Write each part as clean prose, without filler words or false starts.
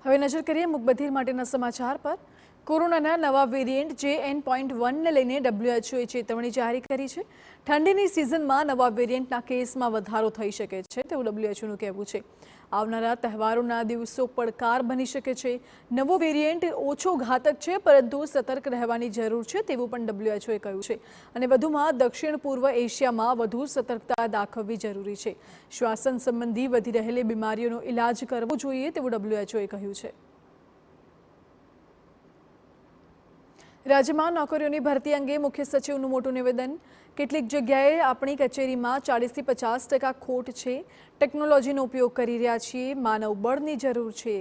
હવે નજર કરીએ મુકબધિર માટેના સમાચાર પર। કોરોનાના નવા વેરિયન્ટ JN.1 ને લઈને WHOએ ચેતવણી જારી કરી છે। ઠંડીની સિઝનમાં નવા વેરિયન્ટના કેસમાં વધારો થઈ શકે છે તેવું WHOનું કહેવું છે। આવનારા તહેવારોના દિવસો પડકાર બની શકે છે। નવો વેરિયન્ટ ઓછો ઘાતક છે પરંતુ સતર્ક રહેવાની જરૂર છે તેવું પણ WHOએ કહ્યું છે અને વધુમાં દક્ષિણ પૂર્વ એશિયામાં વધુ સતર્કતા દાખવવી જરૂરી છે। શ્વાસન સંબંધી વધી રહેલી બીમારીઓનો ઇલાજ કરવો જોઈએ તેવું WHOએ કહ્યું છે। રાજ્યમાં નોકરીઓની ભરતી અંગે મુખ્ય સચિવનું મોટું નિવેદન। કેટલીક જગ્યાએ આપણી કચેરીમાં 40 થી 50% ખોટ છે। ટેકનોલોજીનો ઉપયોગ કરી રહ્યા છીએ। માનવ બળની જરૂર છે।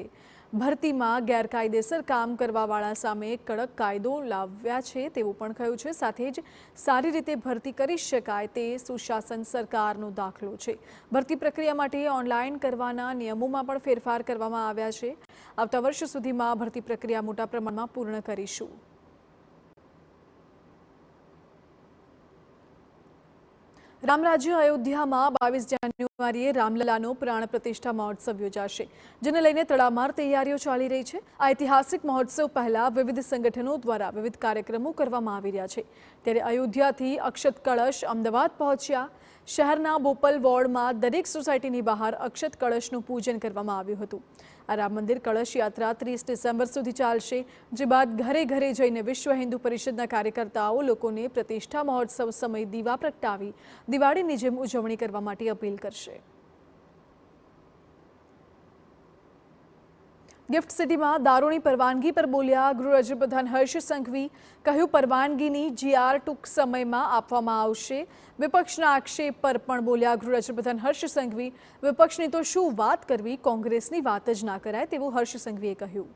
ભરતીમાં ગેરકાયદેસર કામ કરવાવાળા સામે કડક કાયદો લાવ્યા છે તેવું પણ કહ્યું છે। સાથે જ સારી રીતે ભરતી કરી શકાય તે સુશાસન સરકારનો દાખલો છે। ભરતી પ્રક્રિયા માટે ઓનલાઈન કરવાના નિયમોમાં પણ ફેરફાર કરવામાં આવ્યા છે। આવતા વર્ષ સુધીમાં ભરતી પ્રક્રિયા મોટા પ્રમાણમાં પૂર્ણ કરીશું। રામ રાજ્ય અયોધ્યામાં 22 જાન્યુઆરીએ રામલલાનો પ્રાણ પ્રતિષ્ઠા મહોત્સવ યોજાશે, જેને લઈને તડામાર તૈયારીઓ ચાલી રહી છે। આ ઐતિહાસિક મહોત્સવ પહેલા વિવિધ સંગઠનો દ્વારા વિવિધ કાર્યક્રમો કરવામાં આવી રહ્યા છે। ત્યારે અયોધ્યાથી અક્ષત કળશ અમદાવાદ પહોંચ્યા। શહેરના બોપલ વોર્ડમાં દરેક સોસાયટીની બહાર અક્ષત કળશનું પૂજન કરવામાં આવ્યું હતું। આ રામ મંદિર કળશ યાત્રા 30 ડિસેમ્બર સુધી ચાલશે, જે બાદ ઘરે ઘરે જઈને વિશ્વ હિન્દુ પરિષદના કાર્યકર્તાઓ લોકોને પ્રતિષ્ઠા મહોત્સવ સમયે દીવા પ્રગટાવી દિવાળીની જેમ ઉજવણી કરવા માટે અપીલ કરશે। ગિફ્ટ સિટીમાં દારૂની પરવાનગી પર બોલ્યા ગૃહ રાજ્યપ્રધાન હર્ષ સંઘવી। કહ્યું, પરવાનગીની GR ટૂંક સમયમાં આપવામાં આવશે। વિપક્ષના આક્ષેપ પર પણ બોલ્યા ગૃહ રાજ્યપ્રધાન હર્ષ સંઘવી। વિપક્ષની તો શું વાત કરવી, કોંગ્રેસની વાત જ ના કરાય તેવું હર્ષ સંઘવીએ કહ્યું।